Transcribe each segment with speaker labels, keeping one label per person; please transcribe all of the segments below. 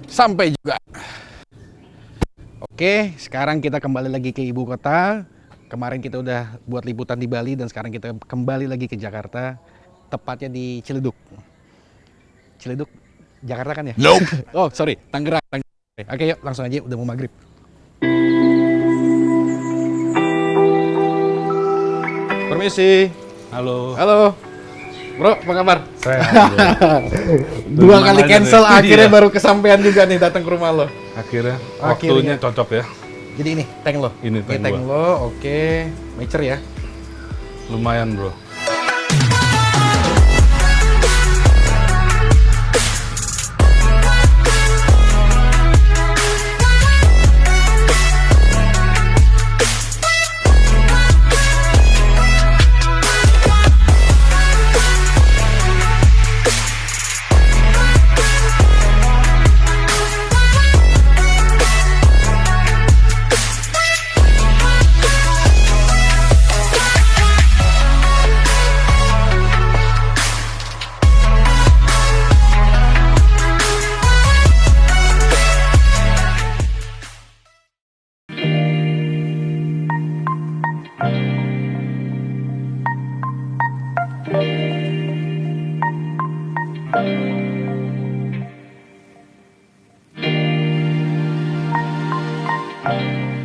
Speaker 1: Sampai juga. Oke, sekarang kita kembali lagi ke ibu kota. Kemarin kita udah buat liputan di Bali dan sekarang kita kembali lagi ke Jakarta. Tepatnya di Ciledug. Ciledug, Jakarta kan ya?
Speaker 2: Nope.
Speaker 1: Oh, sorry, Tangerang. Oke, yuk langsung aja, udah mau maghrib. Permisi.
Speaker 2: Halo.
Speaker 1: Halo. Bro, apa kabar?
Speaker 2: Saya
Speaker 1: Dua kali cancel,
Speaker 2: nih.
Speaker 1: akhirnya
Speaker 2: Iya.
Speaker 1: baru kesampaian juga nih datang ke rumah lo.
Speaker 2: Akhirnya
Speaker 1: Akhirnya.
Speaker 2: waktunya cocok ya.
Speaker 1: Jadi ini tank lo.
Speaker 2: Ini tank
Speaker 1: tank lo, oke. Mature ya.
Speaker 2: Lumayan bro.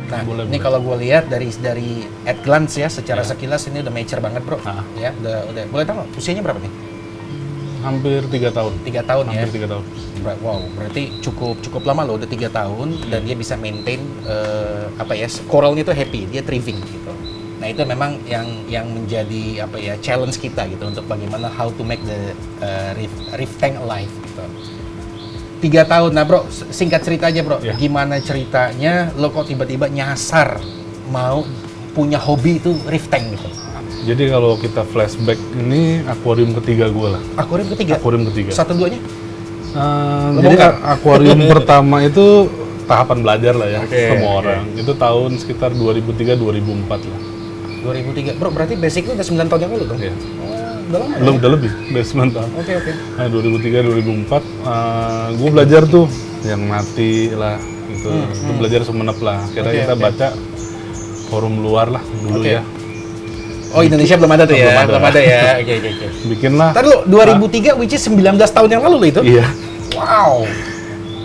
Speaker 1: Nah,
Speaker 2: Boleh,
Speaker 1: ini
Speaker 2: boleh.
Speaker 1: kalau gue lihat dari at glance ya, secara
Speaker 2: Ya.
Speaker 1: sekilas ini udah mature banget bro.
Speaker 2: Ah.
Speaker 1: Ya, udah. Boleh tahu nggak, usianya berapa nih?
Speaker 2: Hampir 3 tahun.
Speaker 1: 3 tahun ya.
Speaker 2: Hampir 3 tahun.
Speaker 1: Wow, berarti cukup lama loh, udah 3 tahun dan dia bisa maintain apa ya, coralnya itu happy, dia thriving gitu. Nah itu memang yang menjadi apa ya challenge kita gitu untuk bagaimana how to make the reef tank alive gitu. 3 tahun, nah bro, singkat cerita aja bro,
Speaker 2: Ya.
Speaker 1: gimana ceritanya lo kok tiba-tiba nyasar mau punya hobi itu reef tank gitu?
Speaker 2: Jadi kalau kita flashback ini akuarium ketiga gue lah.
Speaker 1: Akuarium ketiga?
Speaker 2: Akuarium ketiga.
Speaker 1: Satu duanya? Lo
Speaker 2: Jadi
Speaker 1: bongkar?
Speaker 2: akuarium pertama itu tahapan belajar lah ya
Speaker 1: Oke,
Speaker 2: semua
Speaker 1: oke.
Speaker 2: orang. Itu tahun sekitar 2003-2004 lah.
Speaker 1: 2003, bro berarti basic lo udah 9 tahun yang lalu dong?
Speaker 2: Iya.
Speaker 1: Udah lama
Speaker 2: Belum,
Speaker 1: ya?
Speaker 2: udah lebih, udah 9 tahun.
Speaker 1: Oke.
Speaker 2: Nah, 2003-2004 gue belajar tuh yang mati lah gitu. Itu belajar Sumenep lah. Akhirnya
Speaker 1: Oke,
Speaker 2: kita
Speaker 1: oke.
Speaker 2: baca forum luar lah dulu
Speaker 1: Oke.
Speaker 2: ya.
Speaker 1: Oh Indonesia belum ada tuh ya?
Speaker 2: Belum ada.
Speaker 1: Ya? Oke.
Speaker 2: Bikin lah.
Speaker 1: Tadi lo 2003 which is 19 tahun yang lalu lo itu?
Speaker 2: Iya.
Speaker 1: Wow.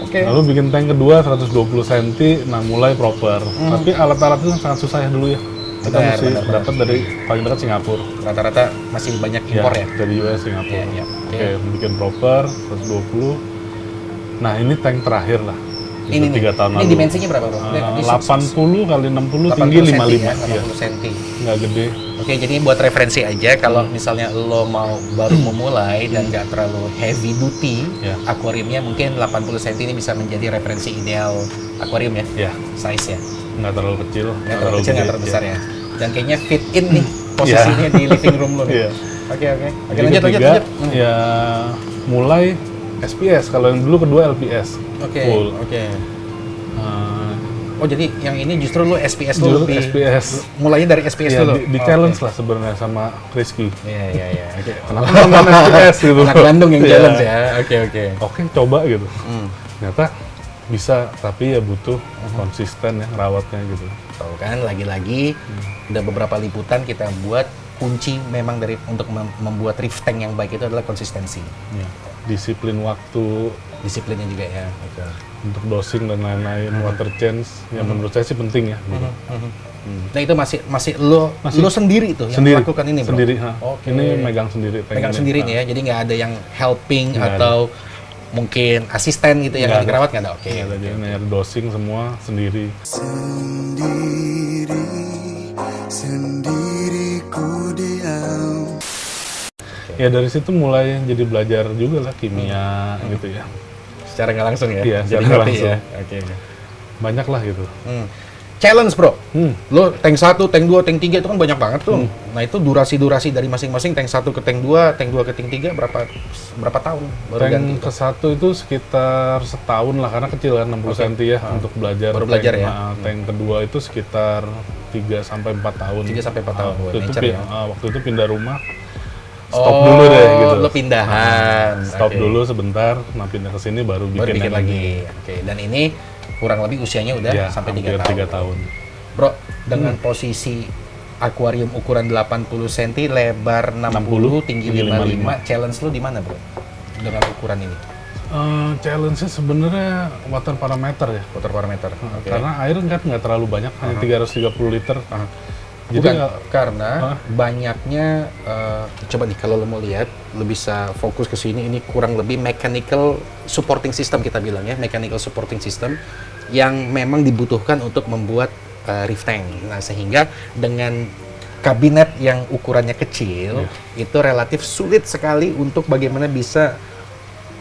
Speaker 1: Oke.
Speaker 2: Lalu bikin tank kedua 120 cm, nah mulai proper. Tapi alat-alat itu sangat susah ya dulu ya. Kita
Speaker 1: Benar,
Speaker 2: mesti
Speaker 1: benar.
Speaker 2: dapat dari paling dekat Singapura.
Speaker 1: Rata-rata masih banyak impor ya?
Speaker 2: Dari US Singapura.
Speaker 1: Iya.
Speaker 2: Oke, bikin proper 120. Nah, ini tank terakhir lah.
Speaker 1: Ini
Speaker 2: Itu 3 tahun
Speaker 1: ini
Speaker 2: lalu.
Speaker 1: dimensinya berapa bro? Ini
Speaker 2: 80 kali 60 tinggi
Speaker 1: 80 cm
Speaker 2: 55.
Speaker 1: ya?
Speaker 2: Iya.
Speaker 1: 80 cm.
Speaker 2: Nggak gede.
Speaker 1: Oke, jadi buat referensi aja kalau misalnya lo mau baru memulai dan nggak terlalu heavy duty,
Speaker 2: Ya.
Speaker 1: akuariumnya mungkin 80 cm ini bisa menjadi referensi ideal akuarium ya,
Speaker 2: Ya,
Speaker 1: size ya.
Speaker 2: nggak terlalu kecil,
Speaker 1: Nggak terlalu kecil, nggak
Speaker 2: gede.
Speaker 1: terlalu besar ya. Dan kayaknya fit in nih posisinya di living room lo nih.
Speaker 2: Iya.
Speaker 1: Oke. Oke,
Speaker 2: Jadi
Speaker 1: lanjut.
Speaker 2: ketiga, ya mulai SPS. Kalau yang dulu kedua LPS.
Speaker 1: Oke.
Speaker 2: Full.
Speaker 1: Uh, Oh jadi yang ini justru lo SPS lo
Speaker 2: Dulu
Speaker 1: lebih
Speaker 2: SPS.
Speaker 1: mulainya dari SPS
Speaker 2: Ya,
Speaker 1: dulu.
Speaker 2: di challenge lah sebenarnya sama Rizky.
Speaker 1: Iya. Oke.
Speaker 2: Kenapa namanya SPS gitu?
Speaker 1: Anak Bandung yang
Speaker 2: Iya.
Speaker 1: challenge ya. Oke.
Speaker 2: Oke, coba gitu. Ternyata bisa, tapi ya butuh konsisten ya rawatnya gitu.
Speaker 1: Tahu kan lagi-lagi udah beberapa liputan kita buat kunci memang dari untuk membuat reef tank yang baik itu adalah konsistensi.
Speaker 2: Ya. Disiplin waktu
Speaker 1: Disiplinnya juga ya. Oke.
Speaker 2: untuk dosing dan lain-lain, water change, yang menurut saya sih penting ya. Gitu.
Speaker 1: Nah itu masih lo sendiri tuh yang
Speaker 2: Sendiri,
Speaker 1: melakukan ini bro?
Speaker 2: sendiri. Ha.
Speaker 1: Oke.
Speaker 2: Ini megang sendiri. tank
Speaker 1: Pegang
Speaker 2: ini.
Speaker 1: sendiri
Speaker 2: Ha.
Speaker 1: nih ya, jadi nggak ada yang helping
Speaker 2: Nggak
Speaker 1: atau mungkin asisten gitu yang
Speaker 2: Nggak
Speaker 1: lagi
Speaker 2: ada.
Speaker 1: ngerawat nggak ada? Oke.
Speaker 2: Nggak ada, jadi nyari dosing semua sendiri.
Speaker 3: Sendiriku diam.
Speaker 2: Ya dari situ mulai jadi belajar juga lah kimia gitu ya.
Speaker 1: Secara nggak langsung ya?
Speaker 2: Iya,
Speaker 1: Jadi
Speaker 2: secara
Speaker 1: ngerti
Speaker 2: langsung.
Speaker 1: ya? Oke.
Speaker 2: Banyak lah gitu.
Speaker 1: Challenge bro,
Speaker 2: Hmm.
Speaker 1: lo tank 1, tank 2, tank 3 itu kan banyak banget tuh. Nah itu durasi-durasi dari masing-masing tank 1 ke tank 2, tank 2 ke tank 3 berapa tahun baru ganti?
Speaker 2: Tank ke satu itu sekitar setahun lah karena kecil kan 60 cm ya untuk belajar.
Speaker 1: Baru belajar
Speaker 2: Tank-
Speaker 1: ya?
Speaker 2: Tank kedua itu sekitar 3 sampai 4 tahun.
Speaker 1: 3 sampai 4 tahun. Wah,
Speaker 2: Waktu itu,
Speaker 1: mature ya.
Speaker 2: waktu itu pindah rumah. stop dulu deh gitu.
Speaker 1: Lo pindahan.
Speaker 2: Stop
Speaker 1: Oke.
Speaker 2: dulu sebentar, nah pindah ke sini baru
Speaker 1: Baru
Speaker 2: bikin
Speaker 1: bikin
Speaker 2: yang
Speaker 1: lagi.
Speaker 2: ini.
Speaker 1: Oke, dan ini kurang lebih usianya udah
Speaker 2: Ya,
Speaker 1: sampai
Speaker 2: hampir
Speaker 1: 3 tahun.
Speaker 2: 3 tahun.
Speaker 1: Bro, dengan posisi akuarium ukuran 80 cm, lebar 60, tinggi 55, challenge lu di mana, Bro? Dengan ukuran ini?
Speaker 2: Challenge-nya sebenarnya water parameter ya.
Speaker 1: Water parameter. Oke.
Speaker 2: Karena air nggak terlalu banyak, hanya 330 liter. Jadi
Speaker 1: Bukan,
Speaker 2: nggak-
Speaker 1: karena banyaknya, coba nih kalau lo mau lihat, lo bisa fokus ke sini, ini kurang lebih mechanical supporting system kita bilang ya, mechanical supporting system yang memang dibutuhkan untuk membuat reef tank. Nah, sehingga dengan kabinet yang ukurannya kecil, itu relatif sulit sekali untuk bagaimana bisa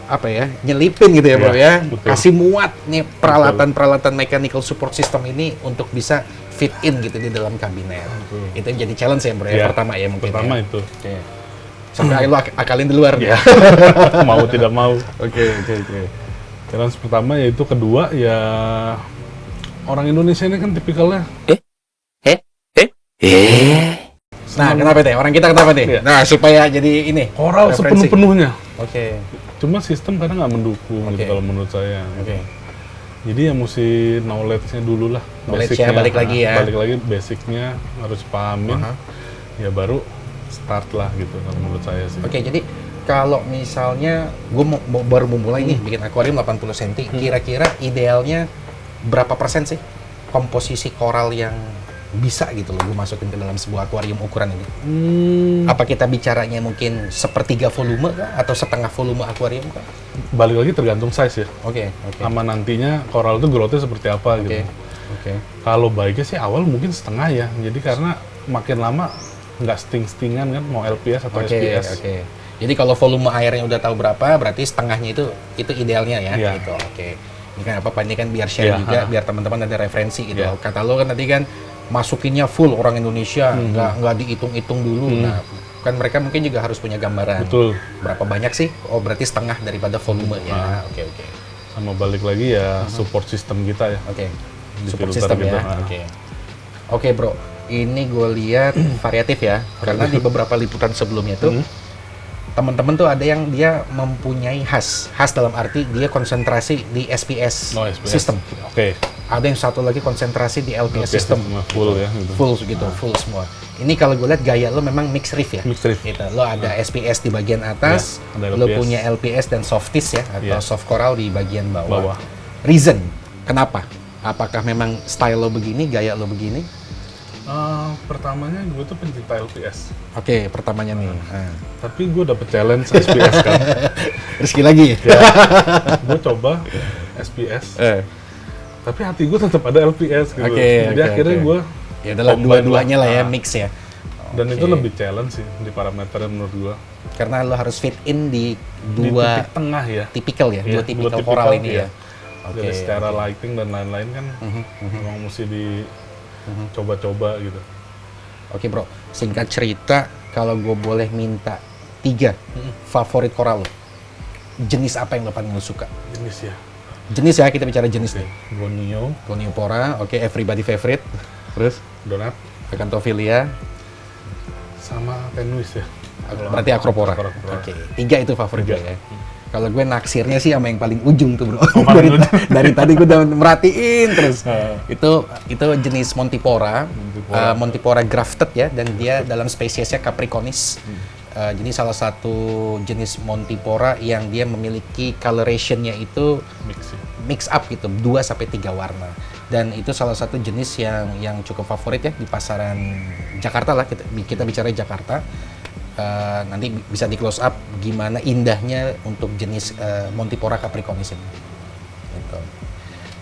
Speaker 1: apa ya, nyelipin gitu ya, Bro ya.
Speaker 2: betul.
Speaker 1: Kasih muat nih peralatan-peralatan mechanical support system ini untuk bisa fit in gitu di dalam kabinet. Itu yang jadi challenge ya, Bro ya,
Speaker 2: Ya,
Speaker 1: pertama ya mungkin
Speaker 2: pertama
Speaker 1: ya.
Speaker 2: itu.
Speaker 1: Oke. Sampai lo akalin di luar nih.
Speaker 2: Ya. Mau tidak mau.
Speaker 1: Oke.
Speaker 2: Challenge pertama yaitu kedua ya orang Indonesia ini kan tipikalnya
Speaker 1: Nah, kenapa teh? Orang kita kenapa teh?
Speaker 2: Iya.
Speaker 1: Nah, supaya jadi ini
Speaker 2: koral
Speaker 1: referensi.
Speaker 2: sepenuh-penuhnya.
Speaker 1: Oke.
Speaker 2: Cuma sistem kadang nggak mendukung gitu
Speaker 1: Oke.
Speaker 2: kalau menurut saya.
Speaker 1: Oke.
Speaker 2: Jadi ya mesti knowledge-nya dulu lah.
Speaker 1: Knowledge
Speaker 2: Basic-nya.
Speaker 1: ya, balik lagi ya.
Speaker 2: Balik lagi basicnya harus pahamin.
Speaker 1: Aha.
Speaker 2: Ya baru start lah gitu kalau menurut saya sih.
Speaker 1: Oke, jadi kalau misalnya gue baru memulai nih bikin akuarium 80 cm, kira-kira idealnya berapa persen sih komposisi koral yang bisa gitu loh gue masukin ke dalam sebuah akuarium ukuran ini? Apa kita bicaranya mungkin sepertiga volume kah? Atau setengah volume akuarium kah?
Speaker 2: Balik lagi tergantung size ya.
Speaker 1: Oke.
Speaker 2: Sama nantinya koral itu growth-nya seperti apa gitu.
Speaker 1: Oke.
Speaker 2: Kalau baiknya sih awal mungkin setengah ya. Jadi karena makin lama nggak sting-stingan kan, mau LPS atau SPS.
Speaker 1: Oke. Jadi kalau volume airnya udah tahu berapa, berarti setengahnya itu idealnya ya.
Speaker 2: Iya.
Speaker 1: Gitu. Oke. Ini kan apa? Ini kan biar share
Speaker 2: Iya,
Speaker 1: juga,
Speaker 2: ha.
Speaker 1: biar teman-teman ada referensi gitu.
Speaker 2: Iya.
Speaker 1: Kata lo kan tadi kan masukinnya full orang Indonesia, nggak dihitung-hitung dulu. Nah, kan mereka mungkin juga harus punya gambaran.
Speaker 2: Betul.
Speaker 1: Berapa banyak sih? Oh, berarti setengah daripada volume ya. Oke.
Speaker 2: Sama balik lagi ya support system kita ya.
Speaker 1: Oke.
Speaker 2: Di
Speaker 1: Support
Speaker 2: filter
Speaker 1: system
Speaker 2: gitu,
Speaker 1: ya.
Speaker 2: ha.
Speaker 1: Oke, Bro. Ini gue lihat variatif ya. Karena di beberapa liputan sebelumnya tuh teman-teman tuh ada yang dia mempunyai khas dalam arti dia konsentrasi di SPS,
Speaker 2: No SPS.
Speaker 1: system.
Speaker 2: Oke.
Speaker 1: Ada yang satu lagi konsentrasi di LPS system.
Speaker 2: Full ya gitu.
Speaker 1: Full gitu, full semua. Ini kalau gue lihat gaya lo memang mix reef ya.
Speaker 2: Mixed reef.
Speaker 1: Gitu. Lo ada SPS di bagian atas,
Speaker 2: Ya, ada
Speaker 1: lo
Speaker 2: LPS.
Speaker 1: punya LPS dan softies ya atau
Speaker 2: Ya.
Speaker 1: soft coral di bagian bawah.
Speaker 2: Bawah.
Speaker 1: Reason kenapa? Apakah memang style lo begini, gaya lo begini?
Speaker 2: Pertamanya gue tuh pencinta LPS.
Speaker 1: Oke, pertamanya nih. Nah.
Speaker 2: Tapi gue dapet challenge SPS kan.
Speaker 1: Rizky lagi.
Speaker 2: Ya, gue coba SPS. Tapi hati gue tetap ada LPS gitu.
Speaker 1: Oke,
Speaker 2: Jadi
Speaker 1: oke,
Speaker 2: akhirnya
Speaker 1: oke.
Speaker 2: gue
Speaker 1: Ya adalah
Speaker 2: combine
Speaker 1: dua-duanya lah ya,
Speaker 2: Nah,
Speaker 1: mix ya.
Speaker 2: Dan itu
Speaker 1: Oke.
Speaker 2: lebih challenge sih di parameternya menurut gue.
Speaker 1: Karena lo harus fit in di
Speaker 2: Di
Speaker 1: dua
Speaker 2: titik tengah ya.
Speaker 1: tipikal ya,
Speaker 2: Iya,
Speaker 1: dua tipikal
Speaker 2: dua
Speaker 1: coral
Speaker 2: tipikal,
Speaker 1: ini
Speaker 2: iya.
Speaker 1: ya. Oke.
Speaker 2: Dari secara lighting dan lain-lain kan memang mesti dicoba-coba gitu.
Speaker 1: Oke, Bro, singkat cerita, kalau gue boleh minta 3 favorit koral lo, jenis apa yang lo paling lo suka?
Speaker 2: Jenis ya.
Speaker 1: Jenis ya, kita bicara jenis nih.
Speaker 2: Gonio,
Speaker 1: Goniopora, oke, everybody favorite. Terus,
Speaker 2: Donat,
Speaker 1: Acantophilia,
Speaker 2: sama Tenuis ya.
Speaker 1: berarti Acropora. Oke, 3 itu favorit gue ya. Kalau gue naksirnya sih sama yang paling ujung tuh, Bro. dari tadi gue udah merhatiin terus. Itu jenis Montipora, Montipora grafted ya, dan dia dalam spesiesnya Capricornis. Jadi salah satu jenis Montipora yang dia memiliki coloration-nya itu
Speaker 2: Mix ya.
Speaker 1: mix up gitu, 2 sampai 3 warna. Dan itu salah satu jenis yang cukup favorit ya di pasaran Jakarta lah, kita bicara Jakarta. Nanti bisa di close up gimana indahnya untuk jenis Montipora Capricornis ini. Gitu.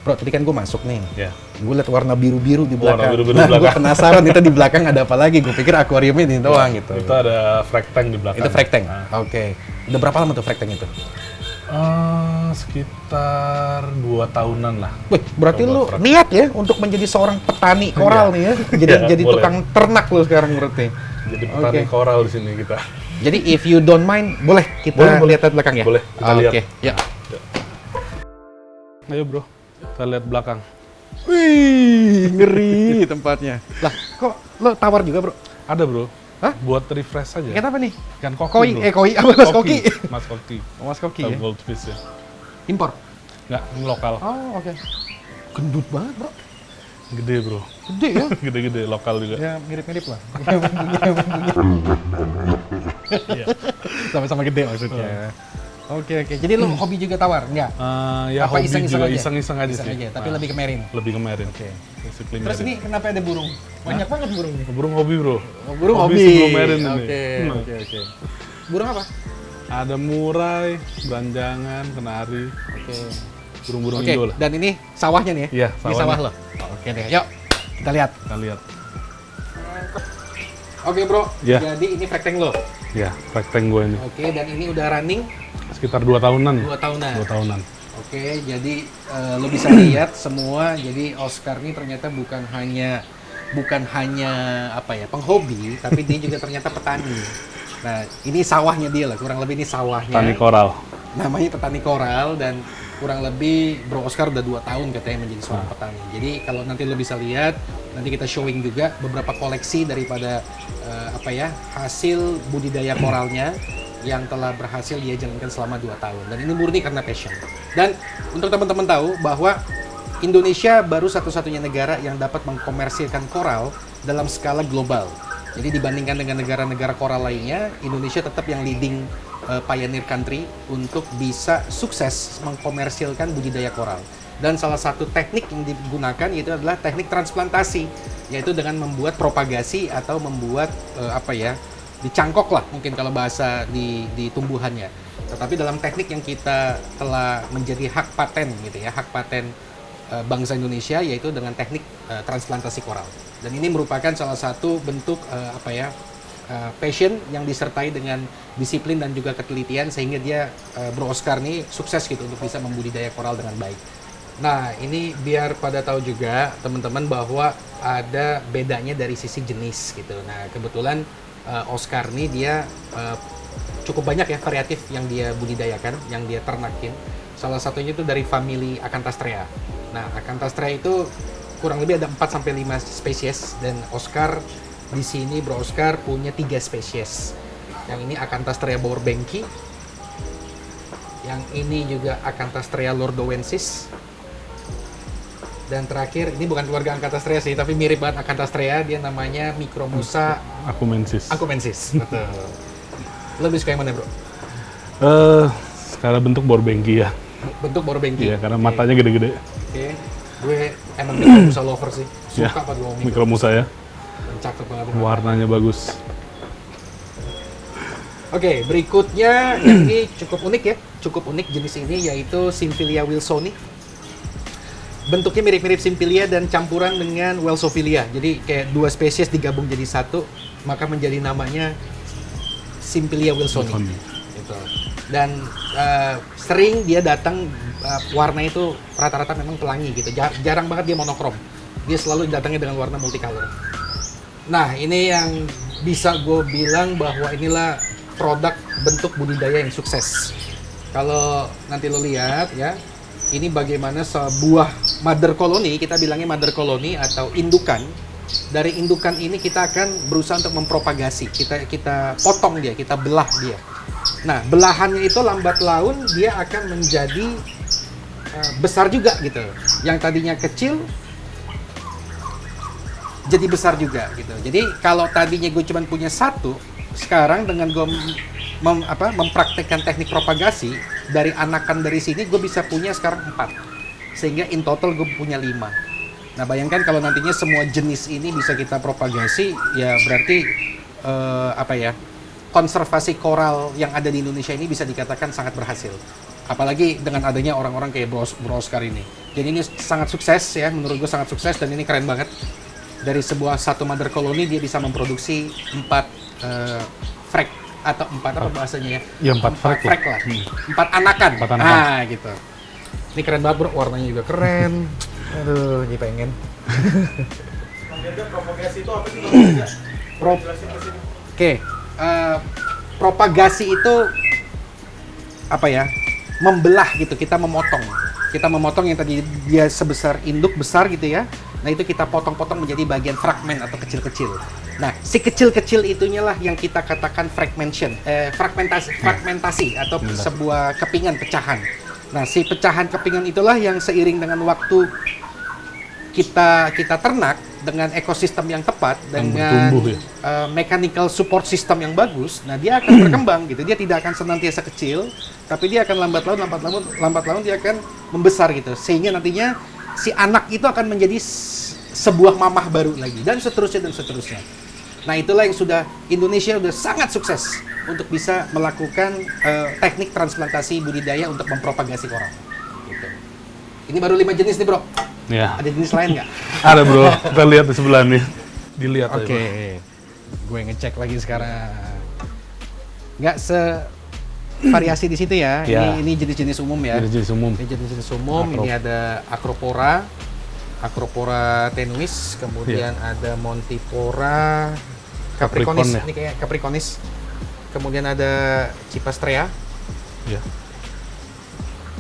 Speaker 1: Bro, tadi kan gue masuk nih.
Speaker 2: Ya.
Speaker 1: Gue liat warna biru-biru di belakang.
Speaker 2: Warna biru-biru
Speaker 1: Nah,
Speaker 2: di belakang.
Speaker 1: gue penasaran itu di belakang ada apa lagi. Gue pikir akuariumnya ini doang gitu.
Speaker 2: Itu ada frag tank di belakang.
Speaker 1: Itu frag tank.
Speaker 2: Nah.
Speaker 1: Oke. Udah berapa lama tuh frag tank itu?
Speaker 2: Sekitar 2 tahunan lah.
Speaker 1: Wih, berarti
Speaker 2: Coba
Speaker 1: lu
Speaker 2: frag.
Speaker 1: niat ya untuk menjadi seorang petani koral nih ya. Jadi
Speaker 2: boleh.
Speaker 1: tukang ternak lu sekarang berarti.
Speaker 2: Jadi petani
Speaker 1: Oke.
Speaker 2: koral di sini kita.
Speaker 1: Jadi if you don't mind, boleh kita
Speaker 2: Boleh.
Speaker 1: lihat ke belakang ya?
Speaker 2: Boleh, kita lihat.
Speaker 1: Oke, ya.
Speaker 2: Ayo bro, kita lihat belakang.
Speaker 1: Wih, ngeri tempatnya. Lah, kok lo tawar juga, Bro?
Speaker 2: Ada bro.
Speaker 1: Hah?
Speaker 2: Buat refresh aja.
Speaker 1: Ikan apa nih?
Speaker 2: Ikan koki.
Speaker 1: Koi,
Speaker 2: bro.
Speaker 1: koi, apa mas koki?
Speaker 2: Mas koki.
Speaker 1: Oh, mas koki
Speaker 2: Atau
Speaker 1: ya?
Speaker 2: goldfish ya.
Speaker 1: Impor?
Speaker 2: Nggak, ini lokal.
Speaker 1: Oh, oke. Gendut banget, bro.
Speaker 2: Gede bro.
Speaker 1: Gede ya?
Speaker 2: Gede-gede, lokal juga.
Speaker 1: Ya, mirip-mirip lah.
Speaker 2: Iya.
Speaker 1: Sama-sama gede maksudnya. Oke. Jadi lu hobi juga tawar? Enggak?
Speaker 2: Ya
Speaker 1: Apa
Speaker 2: hobi
Speaker 1: iseng-iseng
Speaker 2: juga,
Speaker 1: aja?
Speaker 2: iseng-iseng aja
Speaker 1: Iseng
Speaker 2: sih.
Speaker 1: aja, tapi
Speaker 2: Nah,
Speaker 1: lebih ke marine.
Speaker 2: lebih ke marine.
Speaker 1: Oke.
Speaker 2: Basically
Speaker 1: Terus
Speaker 2: marine.
Speaker 1: ini kenapa ada burung? Banyak banget burung nih.
Speaker 2: Burung hobi bro.
Speaker 1: Oh, burung hobi.
Speaker 2: sebelum marine ini.
Speaker 1: Oke. Burung apa?
Speaker 2: Ada murai, beranjangan, kenari,
Speaker 1: Oke.
Speaker 2: burung-burung
Speaker 1: Oke,
Speaker 2: Indo lah.
Speaker 1: dan ini sawahnya nih ya?
Speaker 2: Iya,
Speaker 1: Ini sawah
Speaker 2: sawahnya.
Speaker 1: lo. Oke deh, yuk kita lihat.
Speaker 2: Kita lihat.
Speaker 1: Oke bro,
Speaker 2: Iya.
Speaker 1: jadi ini fractang lo.
Speaker 2: Ya, rectang gue ini.
Speaker 1: Oke, dan ini udah running
Speaker 2: Sekitar 2 tahunan.
Speaker 1: 2 tahunan.
Speaker 2: 2 tahunan.
Speaker 1: Oke, jadi lo bisa lihat semua. Jadi Oscar ini ternyata bukan hanya apa ya penghobi, tapi dia juga ternyata petani. Nah, ini sawahnya dia lah, kurang lebih ini sawahnya.
Speaker 2: Tani koral.
Speaker 1: Namanya petani koral dan kurang lebih Bro Oscar udah 2 tahun katanya menjadi seorang petani. Jadi kalau nanti lo bisa lihat, nanti kita showing juga beberapa koleksi daripada hasil budidaya koralnya yang telah berhasil dia jalankan selama 2 tahun. Dan ini murni karena passion. Dan untuk teman-teman tahu bahwa Indonesia baru satu-satunya negara yang dapat mengkomersilkan koral dalam skala global. Jadi dibandingkan dengan negara-negara koral lainnya, Indonesia tetap yang leading pioneer country untuk bisa sukses mengkomersilkan budidaya koral. Dan salah satu teknik yang digunakan itu adalah teknik transplantasi, yaitu dengan membuat propagasi atau membuat dicangkok lah mungkin kalau bahasa di tumbuhannya. Tetapi dalam teknik yang kita telah menjadi hak paten gitu ya, hak paten bangsa Indonesia, yaitu dengan teknik transplantasi koral. Dan ini merupakan salah satu bentuk passion yang disertai dengan disiplin dan juga ketelitian sehingga dia Bro Oscar nih sukses gitu untuk bisa membudidaya koral dengan baik. Nah, ini biar pada tahu juga teman-teman bahwa ada bedanya dari sisi jenis gitu. Nah, kebetulan Oscar nih dia cukup banyak ya variatif yang dia budidayakan, yang dia ternakin. Salah satunya itu dari family Acanthastrea. Nah, Acanthastrea itu kurang lebih ada 4 sampai 5 spesies dan Oscar di sini Bro Oscar punya 3 spesies. Yang ini Acanthastrea bowerbanki. Yang ini juga Acanthastrea lordowensis. Dan terakhir, ini bukan keluarga Acanthastrea sih, tapi mirip banget Acanthastrea, dia namanya Micromusa
Speaker 2: Acumensis.
Speaker 1: Betul. Lo lebih suka yang mana, Bro?
Speaker 2: Sekarang bentuk borbengki ya.
Speaker 1: Bentuk bowerbanki.
Speaker 2: Iya, karena matanya gede-gede.
Speaker 1: Oke. Gue emang Micromusa lover sih. Suka
Speaker 2: Ya,
Speaker 1: apa gue
Speaker 2: Micromusa ya.
Speaker 1: Cakep banget.
Speaker 2: Warnanya bagus.
Speaker 1: Oke, berikutnya yang ini cukup unik ya. Cukup unik jenis ini yaitu Simphilia wilsoni. Bentuknya mirip-mirip Simphilia dan campuran dengan Welsophilia. Jadi kayak 2 spesies digabung jadi satu, maka menjadi namanya Simphilia wilsoni. Gitu. Dan sering dia datang warna itu rata-rata memang pelangi gitu. Jarang banget dia monokrom. Dia selalu datangnya dengan warna multicolor. Nah, ini yang bisa gue bilang bahwa inilah produk bentuk budidaya yang sukses. Kalau nanti lo lihat ya, ini bagaimana sebuah mother colony, kita bilangnya mother colony atau indukan. Dari indukan ini kita akan berusaha untuk mempropagasi. Kita potong dia, kita belah dia. Nah, belahannya itu lambat laun dia akan menjadi besar juga gitu. Yang tadinya kecil jadi besar juga gitu. Jadi kalau tadinya gue cuma punya 1, sekarang dengan gue mempraktekkan teknik propagasi dari anakan dari sini gue bisa punya sekarang 4. Sehingga in total gue punya 5. Nah, bayangkan kalau nantinya semua jenis ini bisa kita propagasi, ya berarti konservasi koral yang ada di Indonesia ini bisa dikatakan sangat berhasil. Apalagi dengan adanya orang-orang kayak Bro Oscar ini. Jadi ini sangat sukses ya, menurut gue sangat sukses dan ini keren banget. Dari sebuah satu mother colony dia bisa memproduksi 4 frek atau 4 apa bahasanya ya?
Speaker 2: Ya, 4 frek
Speaker 1: lah. 4 anakan.
Speaker 2: 4 anakan.
Speaker 1: Ah, gitu. Ini keren banget, Bro. Warnanya juga keren. Aduh, jadi pengen.
Speaker 4: Propagasi itu apa sih?
Speaker 1: Oke, propagasi itu apa ya? Membelah gitu, kita memotong yang tadi dia sebesar induk besar gitu ya. Nah itu kita potong-potong menjadi bagian fragmen atau kecil-kecil. Nah si kecil-kecil itunya lah yang kita katakan fragmentasi atau sebuah kepingan pecahan. Nah si pecahan kepingan itulah yang seiring dengan waktu kita ternak dengan ekosistem yang tepat, dengan mechanical support system yang bagus, nah dia akan berkembang gitu. Dia tidak akan senantiasa kecil, tapi dia akan lambat laun dia akan membesar gitu. Sehingga nantinya si anak itu akan menjadi sebuah mamah baru lagi dan seterusnya. Nah itulah yang Indonesia sudah sangat sukses untuk bisa melakukan teknik transplantasi budidaya untuk mempropagasi koral. Gitu. Ini baru 5 jenis nih bro.
Speaker 2: Ya.
Speaker 1: Ada jenis lain nggak?
Speaker 2: Ada bro, kita lihat di sebelah nih. Dilihat aja.
Speaker 1: Oke, gue ngecek lagi sekarang. Nggak variasi di situ ya.
Speaker 2: Ya.
Speaker 1: Ini jenis-jenis umum ya.
Speaker 2: Jenis umum.
Speaker 1: Ini jenis-jenis umum. Ini ada Acropora tenuis, kemudian ada Montipora Capricornis.
Speaker 2: Capricorn, ya.
Speaker 1: Ini kayak Capricornis. Kemudian ada Cypastrea.
Speaker 2: Ya.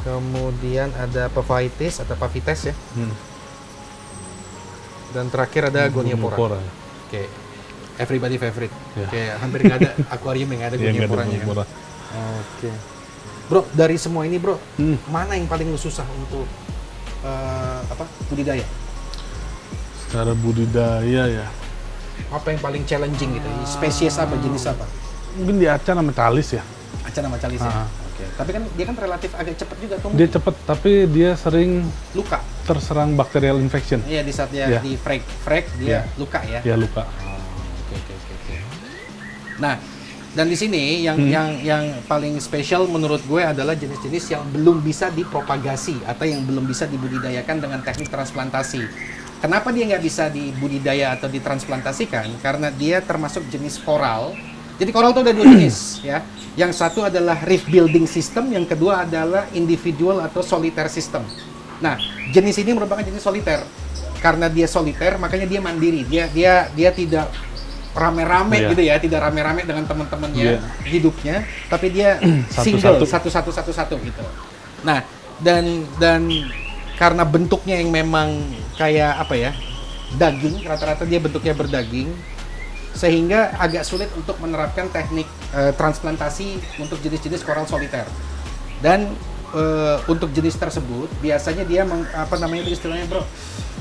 Speaker 1: Kemudian ada Pavites atau Pavites ya. Dan terakhir ada Goniopora. Oke. Everybody favorite.
Speaker 2: Ya.
Speaker 1: Kayak hampir nggak ada akuarium yang nggak ada Gonioporanya kan. Oke. Bro, dari semua ini bro, mana yang paling susah untuk budidaya?
Speaker 2: Secara budidaya ya.
Speaker 1: Apa yang paling challenging gitu? Spesies apa, jenis apa?
Speaker 2: Mungkin di Acan sama Calis ya.
Speaker 1: Acan sama Calis ya? Oke. Tapi kan dia kan relatif agak cepat juga tumbuh.
Speaker 2: Dia cepat, tapi dia sering
Speaker 1: luka.
Speaker 2: terserang bacterial infection.
Speaker 1: Iya, di saat dia di frag dia luka ya.
Speaker 2: Dia luka.
Speaker 1: Oke. Nah, dan di sini yang paling spesial menurut gue adalah jenis-jenis yang belum bisa dipropagasi atau yang belum bisa dibudidayakan dengan teknik transplantasi. Kenapa dia nggak bisa dibudidaya atau ditransplantasikan? Karena dia termasuk jenis koral. Jadi koral itu ada 2 jenis ya. Yang satu adalah reef building system, yang kedua adalah individual atau solitaire system. Nah, jenis ini merupakan jenis solitaire. Karena dia solitaire, makanya dia mandiri. Dia tidak rame-rame gitu ya, tidak rame-rame dengan teman-temannya hidupnya, tapi dia single satu gitu. Nah, dan karena bentuknya yang memang kayak apa ya, daging, rata-rata dia bentuknya berdaging, sehingga agak sulit untuk menerapkan teknik transplantasi untuk jenis-jenis koral soliter. Dan untuk jenis tersebut biasanya dia istilahnya bro,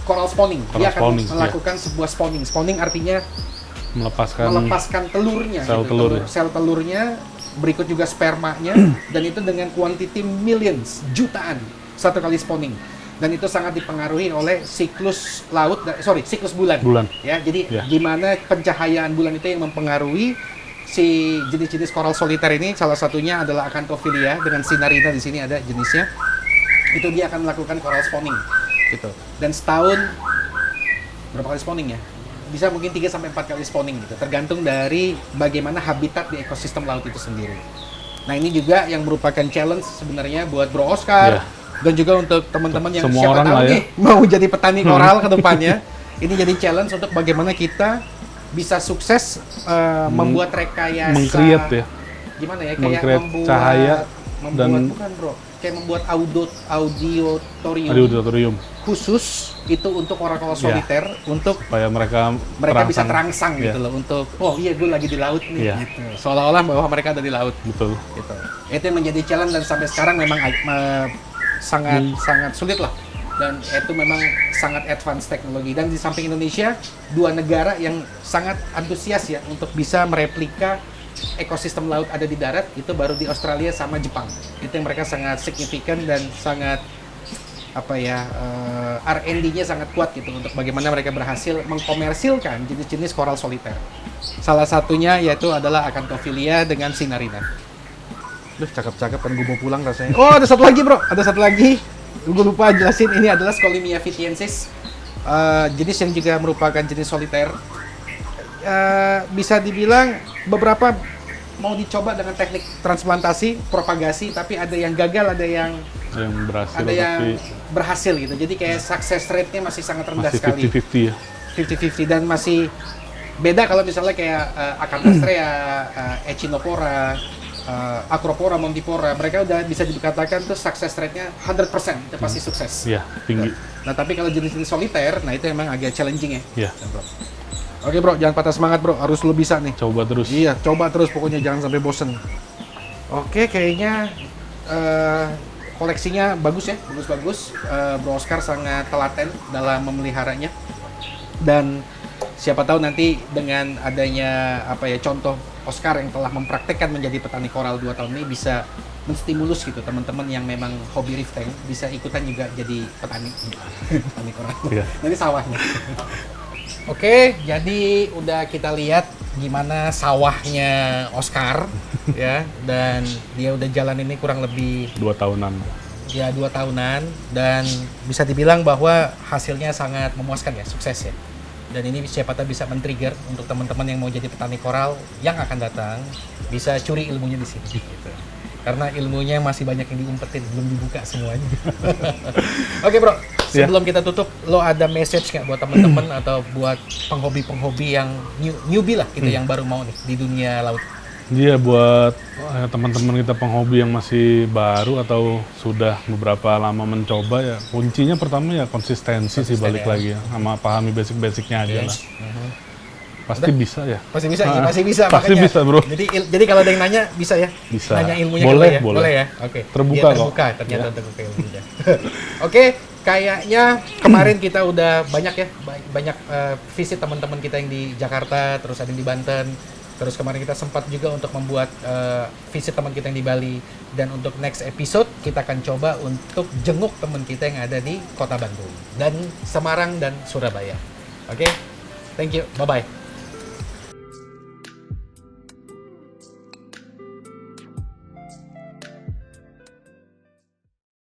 Speaker 1: coral spawning. Dia akan melakukan sebuah spawning. Spawning artinya melepaskan telurnya, sel telurnya, berikut juga spermanya, dan itu dengan kuantiti millions, jutaan satu kali spawning. Dan itu sangat dipengaruhi oleh siklus siklus bulan. Ya, jadi gimana pencahayaan bulan itu yang mempengaruhi si jenis-jenis koral soliter ini. Salah satunya adalah Acantophilia dengan Sinarina, di sini ada jenisnya. Itu dia akan melakukan coral spawning gitu. Dan setahun berapa kali spawning ya? Bisa mungkin 3 sampai 4 kali spawning gitu, tergantung dari bagaimana habitat di ekosistem laut itu sendiri. Nah, ini juga yang merupakan challenge sebenarnya buat Bro Oscar. Dan juga untuk teman-teman yang siapa tahu nih mau jadi petani koral ke depannya. Ini jadi challenge untuk bagaimana kita bisa sukses membuat rekayasa,
Speaker 2: meng-create ya.
Speaker 1: Gimana ya, kayak membuat
Speaker 2: cahaya
Speaker 1: dan bukan bro, kayak membuat auditorium khusus itu untuk koral-koral soliter, untuk
Speaker 2: supaya mereka
Speaker 1: bisa terangsang gitu loh, untuk gue lagi di laut nih gitu. Seolah-olah bahwa mereka ada di laut. Betul. Gitu. Itu yang menjadi challenge dan sampai sekarang memang sangat sulit lah, dan itu memang sangat advance teknologi. Dan di samping Indonesia, 2 negara yang sangat antusias ya untuk bisa mereplika ekosistem laut ada di darat, itu baru di Australia sama Jepang. Itu yang mereka sangat signifikan dan sangat R&D-nya sangat kuat gitu untuk bagaimana mereka berhasil mengkomersilkan jenis-jenis koral soliter. Salah satunya yaitu adalah Acantophilia dengan Sinarina. Duh, cakep-cakep kan, gue mau pulang rasanya. Oh, ada satu lagi bro, gue lupa jelasin. Ini adalah Scolimia vitiensis, jenis yang juga merupakan jenis soliter. Bisa dibilang beberapa mau dicoba dengan teknik transplantasi, propagasi, tapi ada yang gagal, ada yang berhasil gitu. Jadi kayak success rate-nya masih sangat rendah sekali.
Speaker 2: 50-50 ya.
Speaker 1: 50-50, dan masih beda kalau misalnya kayak Acanthostrea, Echinopora, Acropora, Montipora, mereka udah bisa dikatakan tuh success rate-nya 100%, itu pasti sukses.
Speaker 2: Iya, tinggi.
Speaker 1: Nah, tapi kalau jenis-jenis soliter, nah itu emang agak challenging ya.
Speaker 2: Iya.
Speaker 1: Bro. Oke bro, jangan patah semangat bro, harus lu bisa nih.
Speaker 2: Coba terus.
Speaker 1: Iya, coba terus pokoknya, jangan sampai bosen. Oke, kayaknya koleksinya bagus ya, bagus-bagus. Bro Oscar sangat telaten dalam memeliharanya. Dan siapa tahu nanti dengan adanya contoh Oscar yang telah mempraktekkan menjadi petani koral 2 tahun ini bisa menstimulus gitu teman-teman yang memang hobi reef tank bisa ikutan juga jadi petani petani koral.
Speaker 2: Iya.
Speaker 1: Nanti sawahnya. Oke, jadi udah kita lihat gimana sawahnya Oscar ya, dan dia udah jalan ini kurang lebih
Speaker 2: 2 tahunan.
Speaker 1: ya 2 tahunan, dan bisa dibilang bahwa hasilnya sangat memuaskan ya, sukses ya. Dan ini siapa tahu bisa men-trigger untuk teman-teman yang mau jadi petani koral yang akan datang bisa curi ilmunya di sini gitu. Karena ilmunya masih banyak yang diumpetin, belum dibuka semuanya. Oke bro, sebelum kita tutup, lo ada message nggak buat teman-teman atau buat penghobi-penghobi yang newbie lah gitu, yang baru mau nih di dunia laut?
Speaker 2: Iya, buat teman-teman kita penghobi yang masih baru atau sudah beberapa lama mencoba, ya kuncinya pertama ya konsistensi sih, balik lagi ya, sama pahami basic-basicnya aja lah. Pasti bisa ya.
Speaker 1: Pasti bisa, ya, pasti bisa.
Speaker 2: Pasti
Speaker 1: makanya.
Speaker 2: bisa bro.
Speaker 1: Jadi kalau ada yang nanya bisa ya?
Speaker 2: Bisa.
Speaker 1: Nanya ilmunya
Speaker 2: Boleh,
Speaker 1: ya?
Speaker 2: boleh.
Speaker 1: Ya? Oke.
Speaker 2: Terbuka
Speaker 1: Dia terbuka,
Speaker 2: kok.
Speaker 1: ternyata
Speaker 2: Ya.
Speaker 1: terbuka ilmunya. Oke, kayaknya kemarin kita udah banyak ya, banyak visit teman-teman kita yang di Jakarta, terus ada yang di Banten. Terus kemarin kita sempat juga untuk membuat visit teman kita yang di Bali. Dan untuk next episode, kita akan coba untuk jenguk teman kita yang ada di Kota Bandung. Dan Semarang dan Surabaya. Oke, thank you, bye-bye.